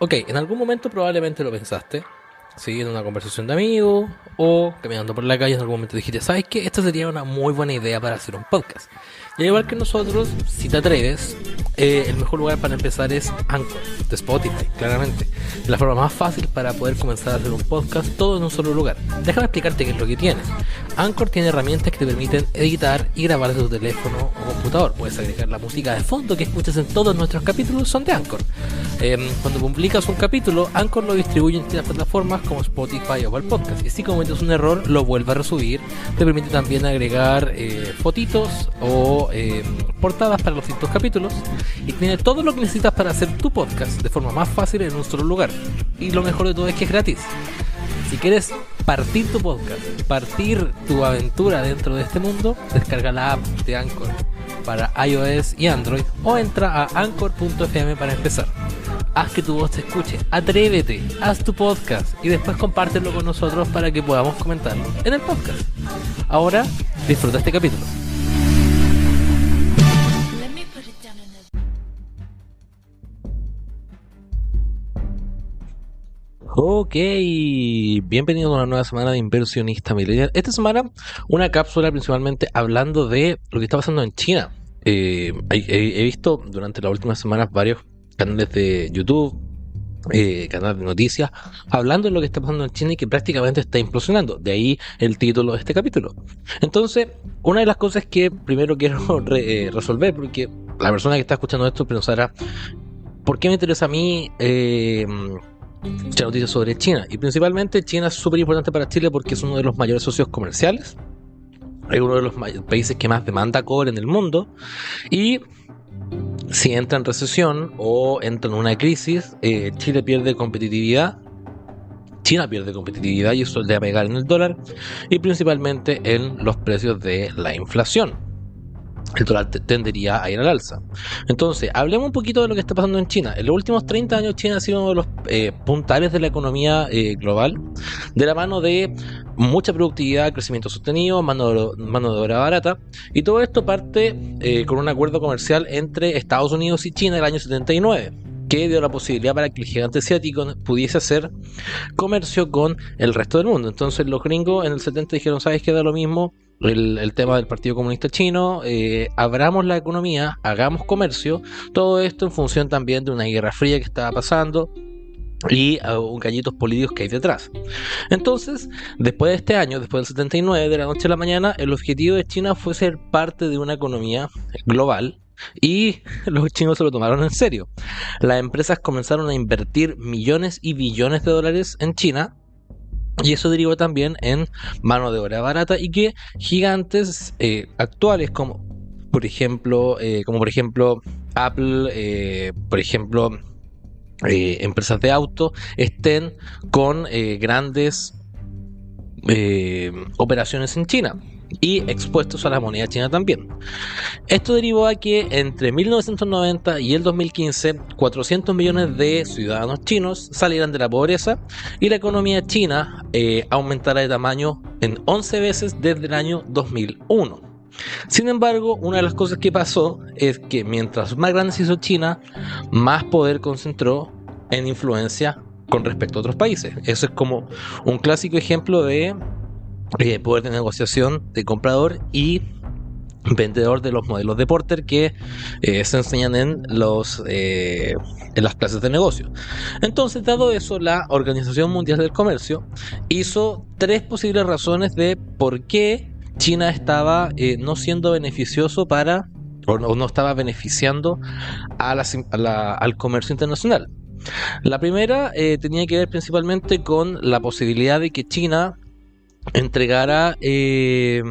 Ok, en algún momento probablemente lo pensaste, ¿sí? En una conversación de amigos o caminando por la calle en algún momento dijiste, ¿sabes qué? Esta sería una muy buena idea para hacer un podcast. Y al igual que nosotros, si te atreves, el mejor lugar para empezar es Anchor, de Spotify, claramente. Es la forma más fácil para poder comenzar a hacer un podcast todo en un solo lugar. Déjame explicarte qué es lo que tienes. Anchor tiene herramientas que te permiten editar y grabar desde tu teléfono o computador. Puedes agregar la música de fondo que escuchas en todos nuestros capítulos, son de Anchor. Cuando publicas un capítulo, Anchor lo distribuye en distintas plataformas como Spotify o Apple Podcast. Y si cometes un error, lo vuelve a resubir. Te permite también agregar fotitos o portadas para los distintos capítulos. Y tiene todo lo que necesitas para hacer tu podcast de forma más fácil en un solo lugar. Y lo mejor de todo es que es gratis. Si quieres partir tu podcast, partir tu aventura dentro de este mundo, descarga la app de Anchor para iOS y Android o entra a anchor.fm para empezar. Haz que tu voz se escuche, atrévete, haz tu podcast y después compártelo con nosotros para que podamos comentarlo en el podcast. Ahora, disfruta este capítulo. Ok, bienvenido a una nueva semana de Inversionista Millennial. Esta semana una cápsula principalmente hablando de lo que está pasando en China. He visto durante las últimas semanas varios canales de YouTube, canales de noticias, hablando de lo que está pasando en China y que prácticamente está implosionando. De ahí el título de este capítulo. Entonces, una de las cosas que primero quiero resolver, porque la persona que está escuchando esto pensará, ¿por qué me interesa a mí muchas noticias sobre China? Y principalmente China es súper importante para Chile porque es uno de los mayores socios comerciales, es uno de los países que más demanda cobre en el mundo, y si entra en recesión o entra en una crisis, Chile pierde competitividad, China pierde competitividad y eso le va a pegar en el dólar y principalmente en los precios de la inflación. El dólar tendería a ir al alza. Entonces, hablemos un poquito de lo que está pasando en China. En los últimos 30 años China ha sido uno de los puntales de la economía global, de la mano de mucha productividad, crecimiento sostenido, mano de obra barata, y todo esto parte con un acuerdo comercial entre Estados Unidos y China en el año 79, que dio la posibilidad para que el gigante asiático pudiese hacer comercio con el resto del mundo. Entonces los gringos en el 70 dijeron, ¿sabes qué? Da lo mismo el tema del Partido Comunista Chino, abramos la economía, hagamos comercio, todo esto en función también de una guerra fría que estaba pasando y gallitos políticos que hay detrás. Entonces, después de este año, después del 79, de la noche a la mañana, el objetivo de China fue ser parte de una economía global. Y los chinos se lo tomaron en serio. Las empresas comenzaron a invertir millones y billones de dólares en China, y eso derivó también en mano de obra barata y que gigantes actuales como por ejemplo Apple, por ejemplo empresas de auto estén con grandes operaciones en China y expuestos a la moneda china también. Esto derivó a que entre 1990 y el 2015 400 millones de ciudadanos chinos salieran de la pobreza y la economía china aumentara de tamaño en 11 veces desde el año 2001. Sin embargo, una de las cosas que pasó es que mientras más grande se hizo China, más poder concentró en influencia con respecto a otros países. Eso es como un clásico ejemplo de poder de negociación de comprador y vendedor de los modelos de Porter que se enseñan en las clases de negocio. Entonces, dado eso, la Organización Mundial del Comercio hizo tres posibles razones de por qué China estaba no siendo beneficioso o no estaba beneficiando al comercio internacional. La primera tenía que ver principalmente con la posibilidad de que China entregara de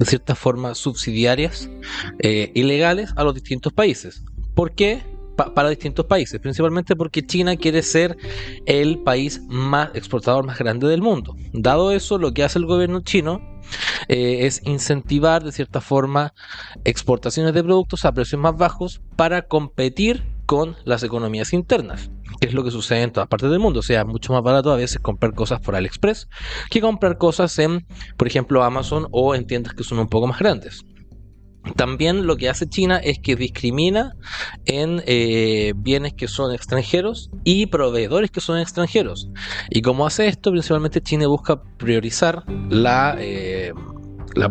cierta forma subsidiarias ilegales a los distintos países. ¿Por qué? Para distintos países, principalmente porque China quiere ser el país más exportador más grande del mundo. Dado eso, lo que hace el gobierno chino es incentivar de cierta forma exportaciones de productos a precios más bajos para competir con las economías internas, que es lo que sucede en todas partes del mundo. O sea, mucho más barato a veces comprar cosas por AliExpress que comprar cosas en, por ejemplo, Amazon o en tiendas que son un poco más grandes. También lo que hace China es que discrimina en bienes que son extranjeros y proveedores que son extranjeros. Y como hace esto, principalmente China busca priorizar la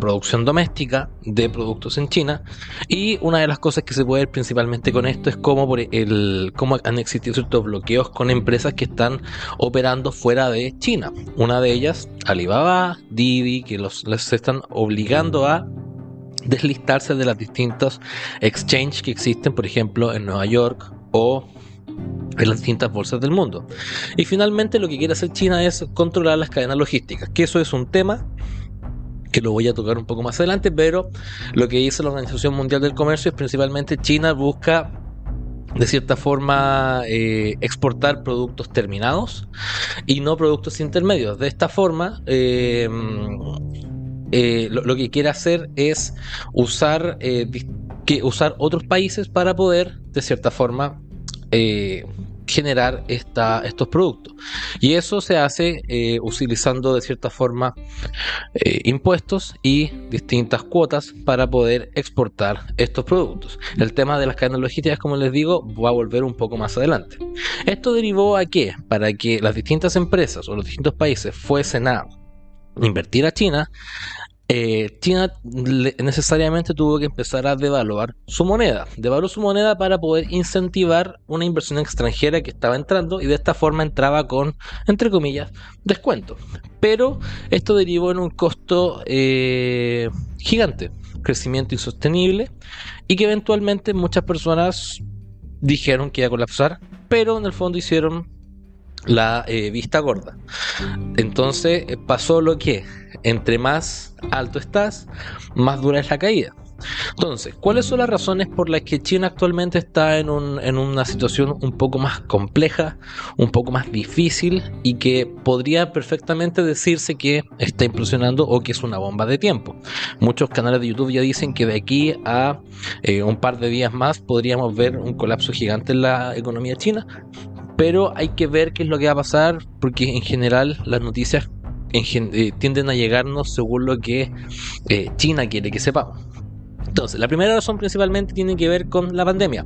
producción doméstica de productos en China, y una de las cosas que se puede ver principalmente con esto es cómo han existido ciertos bloqueos con empresas que están operando fuera de China. Una de ellas, Alibaba, Didi, que les están obligando a deslistarse de las distintos exchanges que existen, por ejemplo, en Nueva York o en las distintas bolsas del mundo. Y finalmente lo que quiere hacer China es controlar las cadenas logísticas, que eso es un tema que lo voy a tocar un poco más adelante, pero lo que dice la Organización Mundial del Comercio es principalmente China busca de cierta forma exportar productos terminados y no productos intermedios. De esta forma lo que quiere hacer es usar otros países para poder de cierta forma generar estos productos, y eso se hace utilizando de cierta forma impuestos y distintas cuotas para poder exportar estos productos. El tema de las cadenas logísticas, como les digo, va a volver un poco más adelante. Esto derivó a que para que las distintas empresas o los distintos países fuesen a invertir a China, China necesariamente tuvo que empezar a devaluar su moneda. Devaluó su moneda para poder incentivar una inversión extranjera que estaba entrando, y de esta forma entraba con, entre comillas, descuento. Pero esto derivó en un costo gigante, crecimiento insostenible, y que eventualmente muchas personas dijeron que iba a colapsar, pero en el fondo hicieron la vista gorda. Entonces pasó lo que entre más alto estás, más dura es la caída. Entonces, ¿cuáles son las razones por las que China actualmente está en una situación un poco más compleja, un poco más difícil, y que podría perfectamente decirse que está implosionando o que es una bomba de tiempo? Muchos canales de YouTube ya dicen que de aquí a un par de días más podríamos ver un colapso gigante en la economía china, pero hay que ver qué es lo que va a pasar, porque en general las noticias tienden a llegarnos según lo que China quiere que sepamos. Entonces, la primera razón principalmente tiene que ver con la pandemia.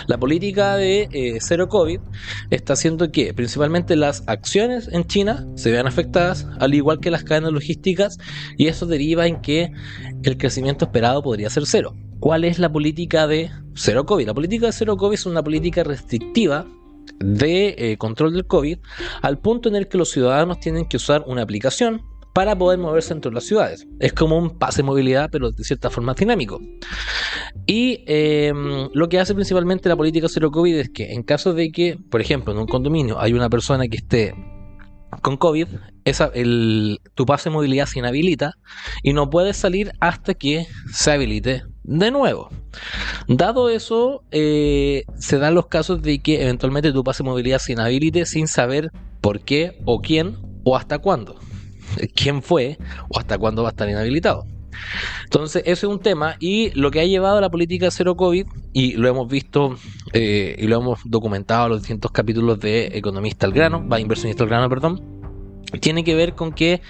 La política de cero COVID está haciendo que principalmente las acciones en China se vean afectadas, al igual que las cadenas logísticas, y eso deriva en que el crecimiento esperado podría ser cero. ¿Cuál es la política de cero COVID? La política de cero COVID es una política restrictiva de control del COVID, al punto en el que los ciudadanos tienen que usar una aplicación para poder moverse entre las ciudades. Es como un pase de movilidad, pero de cierta forma dinámico. Y lo que hace principalmente la política cero COVID es que en caso de que, por ejemplo, en un condominio hay una persona que esté con COVID, tu pase de movilidad se inhabilita y no puedes salir hasta que se habilite de nuevo. Dado eso, se dan los casos de que eventualmente tu pase de movilidad se inhabilite sin saber por qué o quién o hasta cuándo. Quién fue o hasta cuándo va a estar inhabilitado. Entonces, ese es un tema, y lo que ha llevado a la política cero COVID, y lo hemos visto y lo hemos documentado en los distintos capítulos de Inversionista al Grano, perdón, tiene que ver con que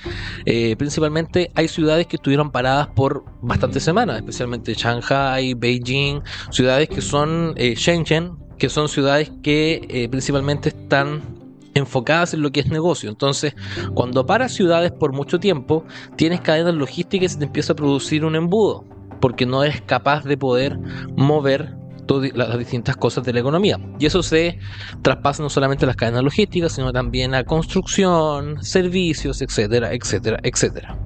principalmente hay ciudades que estuvieron paradas por bastantes semanas, especialmente Shanghai, Beijing, ciudades que son Shenzhen, que son ciudades que principalmente están enfocadas en lo que es negocio. Entonces, cuando paras ciudades por mucho tiempo, tienes cadenas logísticas y te empieza a producir un embudo, porque no eres capaz de poder mover las distintas cosas de la economía, y eso se traspasa no solamente a las cadenas logísticas, sino también a construcción, servicios, etcétera, etcétera, etcétera.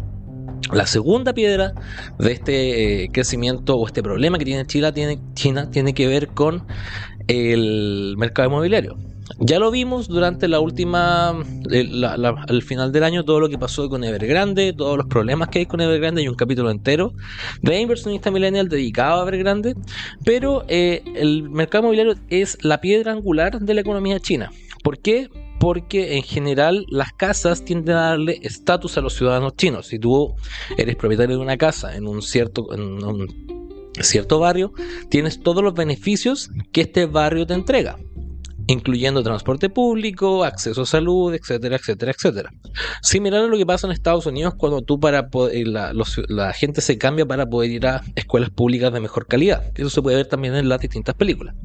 La segunda piedra de este crecimiento o este problema que tiene China tiene que ver con el mercado inmobiliario. Ya lo vimos durante al final del año, todo lo que pasó con Evergrande, todos los problemas que hay con Evergrande. Hay un capítulo entero de Inversionista Millennial dedicado a Evergrande, pero el mercado inmobiliario es la piedra angular de la economía china. ¿Por qué? Porque en general las casas tienden a darle estatus a los ciudadanos chinos. Si tú eres propietario de una casa en un cierto barrio, tienes todos los beneficios que este barrio te entrega. incluyendo transporte público, acceso a salud, etcétera, etcétera, etcétera. Similar a lo que pasa en Estados Unidos cuando la gente se cambia para poder ir a escuelas públicas de mejor calidad. Eso se puede ver también en las distintas películas.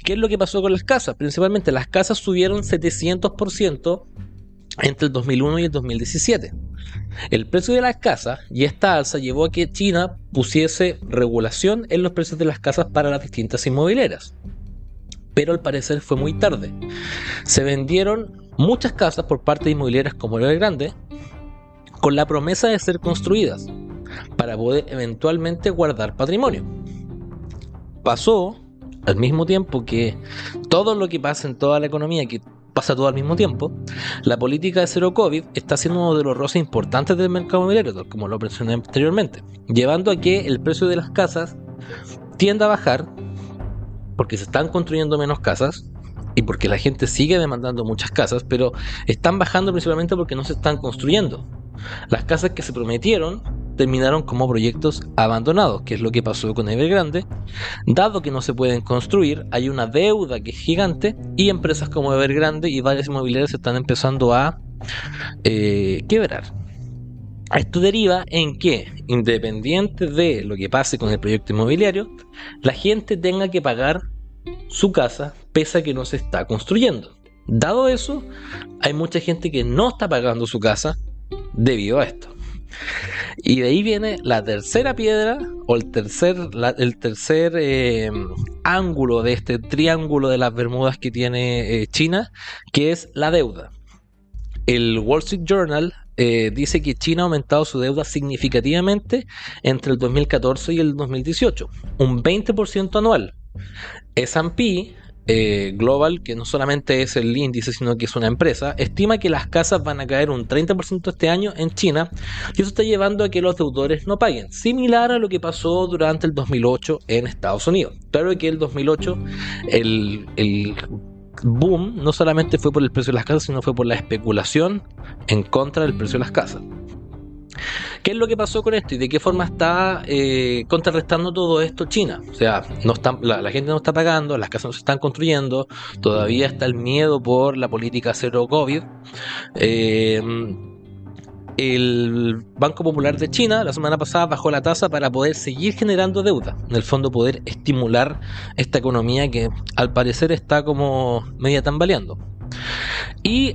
¿Qué es lo que pasó con las casas? Principalmente las casas subieron 700% entre el 2001 y el 2017. El precio de las casas y esta alza llevó a que China pusiese regulación en los precios de las casas para las distintas inmobiliarias. Pero al parecer fue muy tarde. Se vendieron muchas casas por parte de inmobiliarias como Evergrande con la promesa de ser construidas para poder eventualmente guardar patrimonio. Pasó al mismo tiempo que todo lo que pasa en toda la economía, que pasa todo al mismo tiempo, la política de cero COVID está siendo uno de los roces importantes del mercado inmobiliario, como lo mencioné anteriormente, llevando a que el precio de las casas tienda a bajar porque se están construyendo menos casas y porque la gente sigue demandando muchas casas, pero están bajando principalmente porque no se están construyendo. Las casas que se prometieron terminaron como proyectos abandonados, que es lo que pasó con Evergrande. Dado que no se pueden construir, hay una deuda que es gigante y empresas como Evergrande y varias inmobiliarias se están empezando a quebrar. Esto deriva en que, independiente de lo que pase con el proyecto inmobiliario, la gente tenga que pagar su casa pese a que no se está construyendo. Dado eso, hay mucha gente que no está pagando su casa debido a esto. Y de ahí viene la tercera piedra o el tercer ángulo de este triángulo de las Bermudas que tiene China, que es la deuda. El Wall Street Journal dice que China ha aumentado su deuda significativamente entre el 2014 y el 2018, un 20% anual. S&P Global, que no solamente es el índice, sino que es una empresa, estima que las casas van a caer un 30% este año en China, y eso está llevando a que los deudores no paguen, similar a lo que pasó durante el 2008 en Estados Unidos. Claro que el 2008 el boom no solamente fue por el precio de las casas, sino fue por la especulación en contra del precio de las casas. ¿Qué es lo que pasó con esto y de qué forma está contrarrestando todo esto China? O sea, la gente no está pagando, las casas no se están construyendo, todavía está el miedo por la política cero COVID. El Banco Popular de China la semana pasada bajó la tasa para poder seguir generando deuda, en el fondo poder estimular esta economía que al parecer está como media tambaleando. Y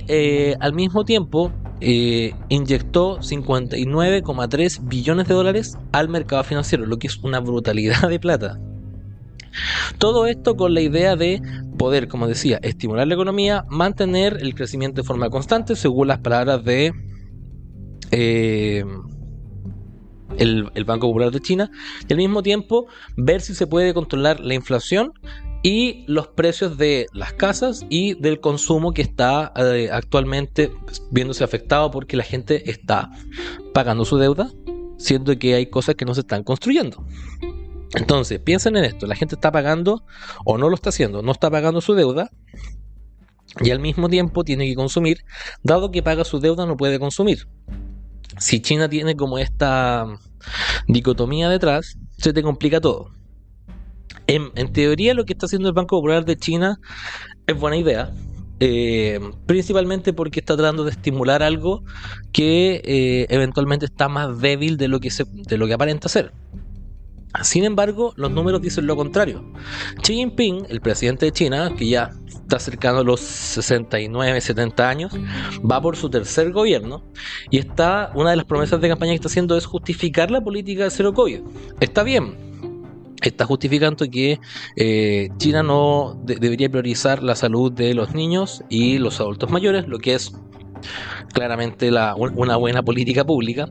al mismo tiempo inyectó 59,3 billones de dólares al mercado financiero, lo que es una brutalidad de plata. Todo esto con la idea de poder, como decía, estimular la economía, mantener el crecimiento de forma constante, según las palabras de el Banco Popular de China, y al mismo tiempo ver si se puede controlar la inflación y los precios de las casas y del consumo que está actualmente viéndose afectado porque la gente está pagando su deuda, siendo que hay cosas que no se están construyendo. Entonces, piensen en esto, la gente está pagando o no lo está haciendo, no está pagando su deuda y al mismo tiempo tiene que consumir, dado que paga su deuda no puede consumir. Si China tiene como esta dicotomía detrás, se te complica todo. En teoría lo que está haciendo el Banco Popular de China es buena idea, principalmente porque está tratando de estimular algo que eventualmente está más débil de lo que aparenta ser. Sin embargo, los números dicen lo contrario. Xi Jinping, el presidente de China, que ya está cercano a los 69, 70 años, va por su tercer gobierno y una de las promesas de campaña que está haciendo es justificar la política de cero COVID. Está bien, está justificando que China no debería priorizar la salud de los niños y los adultos mayores, lo que es claramente una buena política pública,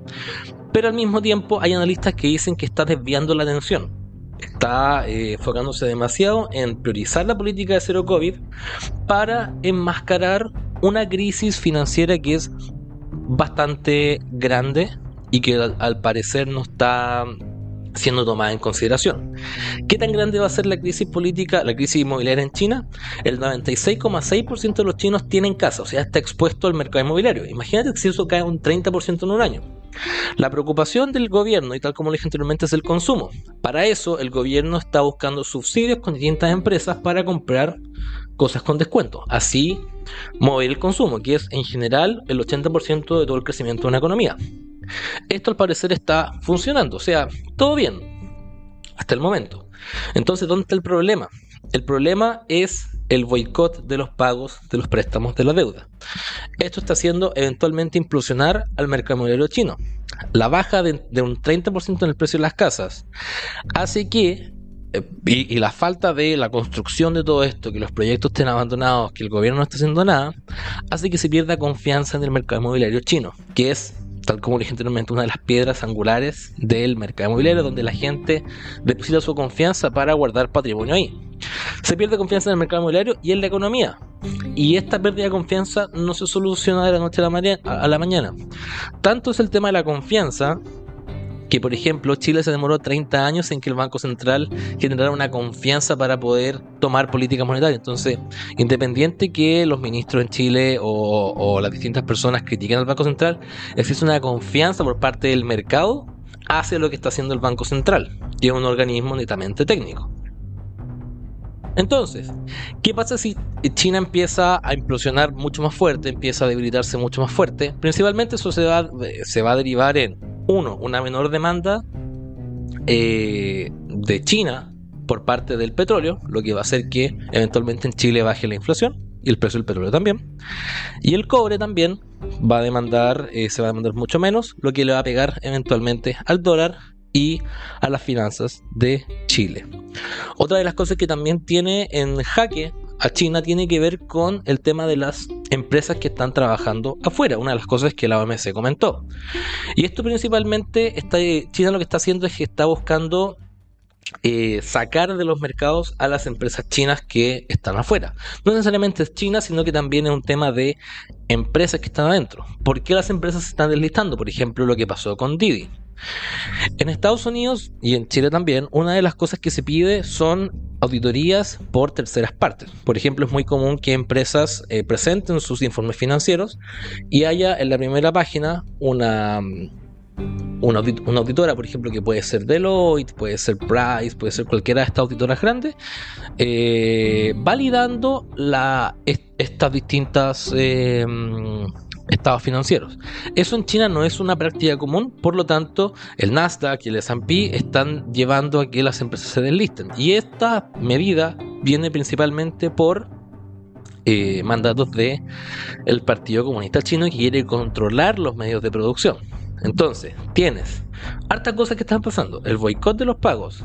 pero al mismo tiempo hay analistas que dicen que está desviando la atención, está enfocándose demasiado en priorizar la política de cero COVID para enmascarar una crisis financiera que es bastante grande y que al parecer no está siendo tomada en consideración. ¿Qué tan grande va a ser la crisis política, la crisis inmobiliaria en China? El 96,6% de los chinos tienen casa, o sea, está expuesto al mercado inmobiliario. Imagínate si eso cae un 30% en un año. La preocupación del gobierno, y tal como lo dije anteriormente, es el consumo. Para eso, el gobierno está buscando subsidios con distintas empresas para comprar cosas con descuento, así mover el consumo, que es en general el 80% de todo el crecimiento de una economía. Esto al parecer está funcionando, o sea, todo bien hasta el momento. Entonces, ¿dónde está el problema? El problema es el boicot de los pagos de los préstamos de la deuda. Esto está haciendo eventualmente implosionar al mercado inmobiliario chino. La baja de un 30% en el precio de las casas hace que, y la falta de la construcción de todo esto, que los proyectos estén abandonados, que el gobierno no esté haciendo nada, hace que se pierda confianza en el mercado inmobiliario chino, que es, tal como dije anteriormente, una de las piedras angulares del mercado inmobiliario, donde la gente deposita su confianza para guardar patrimonio ahí. Se pierde confianza en el mercado inmobiliario y en la economía. Y esta pérdida de confianza no se soluciona de la noche a la mañana. Tanto es el tema de la confianza que, por ejemplo, Chile se demoró 30 años en que el Banco Central generara una confianza para poder tomar políticas monetarias. Entonces, independiente que los ministros en Chile o las distintas personas critiquen al Banco Central, existe una confianza por parte del mercado hacia lo que está haciendo el Banco Central, que es un organismo netamente técnico. Entonces, ¿qué pasa si China empieza a implosionar mucho más fuerte, empieza a debilitarse mucho más fuerte? Principalmente eso se va a derivar en, uno, una menor demanda de China por parte del petróleo, lo que va a hacer que eventualmente en Chile baje la inflación y el precio del petróleo también. Y el cobre también va a demandar, se va a demandar mucho menos, lo que le va a pegar eventualmente al dólar y a las finanzas de Chile. Otra de las cosas que también tiene en jaque a China tiene que ver con el tema de las empresas que están trabajando afuera. Una de las cosas que la OMC comentó. Y esto principalmente, China lo que está haciendo es que está buscando sacar de los mercados a las empresas chinas que están afuera. No necesariamente es China, sino que también es un tema de empresas que están adentro. ¿Por qué las empresas se están deslistando? Por ejemplo, lo que pasó con Didi. En Estados Unidos y en Chile también, una de las cosas que se pide son auditorías por terceras partes. Por ejemplo, es muy común que empresas presenten sus informes financieros y haya en la primera página una auditora, por ejemplo, que puede ser Deloitte, puede ser Price, puede ser cualquiera de estas auditoras grandes, validando estas distintas estados financieros. Eso en China no es una práctica común, por lo tanto el Nasdaq y el S&P están llevando a que las empresas se deslisten, y esta medida viene principalmente por mandatos del Partido Comunista Chino, que quiere controlar los medios de producción. Entonces, tienes hartas cosas que están pasando: el boicot de los pagos,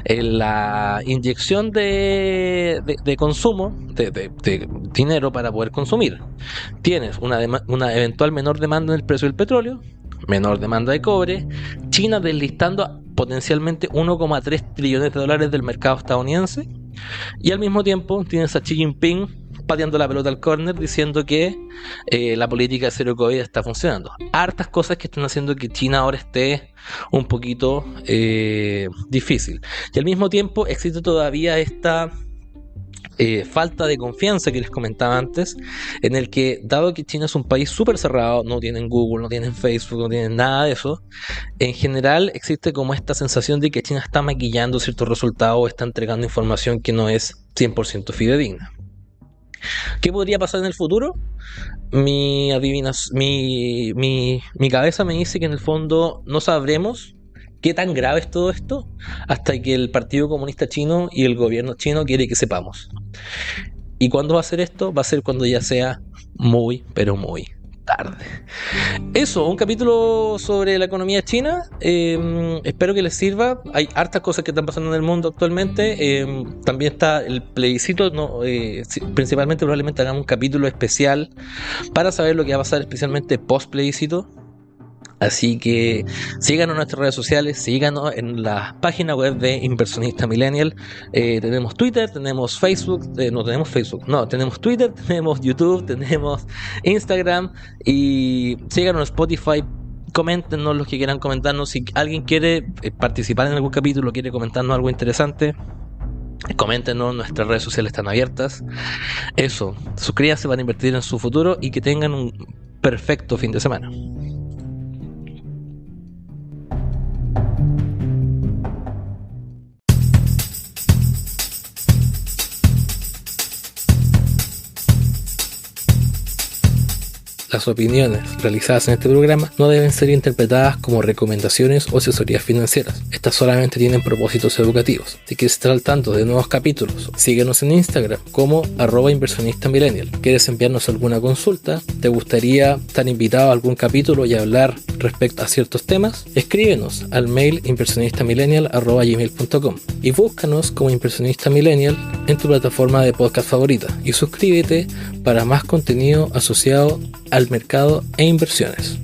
la inyección de consumo, de dinero para poder consumir. Tienes una eventual menor demanda en el precio del petróleo, menor demanda de cobre, China deslistando potencialmente 1,3 trillones de dólares del mercado estadounidense, y al mismo tiempo tienes a Xi Jinping pateando la pelota al córner diciendo que la política de cero COVID está funcionando. Hartas cosas que están haciendo que China ahora esté un poquito difícil. Y al mismo tiempo existe todavía esta falta de confianza que les comentaba antes, en el que, dado que China es un país súper cerrado, no tienen Google, no tienen Facebook, no tienen nada de eso, en general existe como esta sensación de que China está maquillando ciertos resultados o está entregando información que no es 100% fidedigna. ¿Qué podría pasar en el futuro? Mi cabeza me dice que en el fondo no sabremos qué tan grave es todo esto hasta que el Partido Comunista Chino y el gobierno chino quiere que sepamos. ¿Y cuándo va a ser esto? Va a ser cuando ya sea muy, pero muy tarde. Eso, un capítulo sobre la economía china. Espero que les sirva. Hay hartas cosas que están pasando en el mundo actualmente. También está el plebiscito. Principalmente, probablemente hagamos un capítulo especial para saber lo que va a pasar, especialmente post plebiscito. Así que síganos en nuestras redes sociales, síganos en la página web de Inversionista Millennial. Tenemos Twitter, tenemos Facebook, tenemos Twitter, tenemos YouTube, tenemos Instagram, y síganos en Spotify. Coméntenos los que quieran comentarnos. Si alguien quiere participar en algún capítulo, quiere comentarnos algo interesante, coméntenos, nuestras redes sociales están abiertas. Eso, suscríbanse para invertir en su futuro y que tengan un perfecto fin de semana. las opiniones realizadas en este programa no deben ser interpretadas como recomendaciones o asesorías financieras. Estas solamente tienen propósitos educativos. Si quieres estar al tanto de nuevos capítulos, síguenos en Instagram como @inversionistamillennial. ¿Quieres enviarnos alguna consulta? ¿Te gustaría estar invitado a algún capítulo y hablar respecto a ciertos temas? Escríbenos al mail inversionistamillennial@gmail.com y búscanos como Inversionista Millennial en tu plataforma de podcast favorita y suscríbete para más contenido asociado al mercado e inversiones.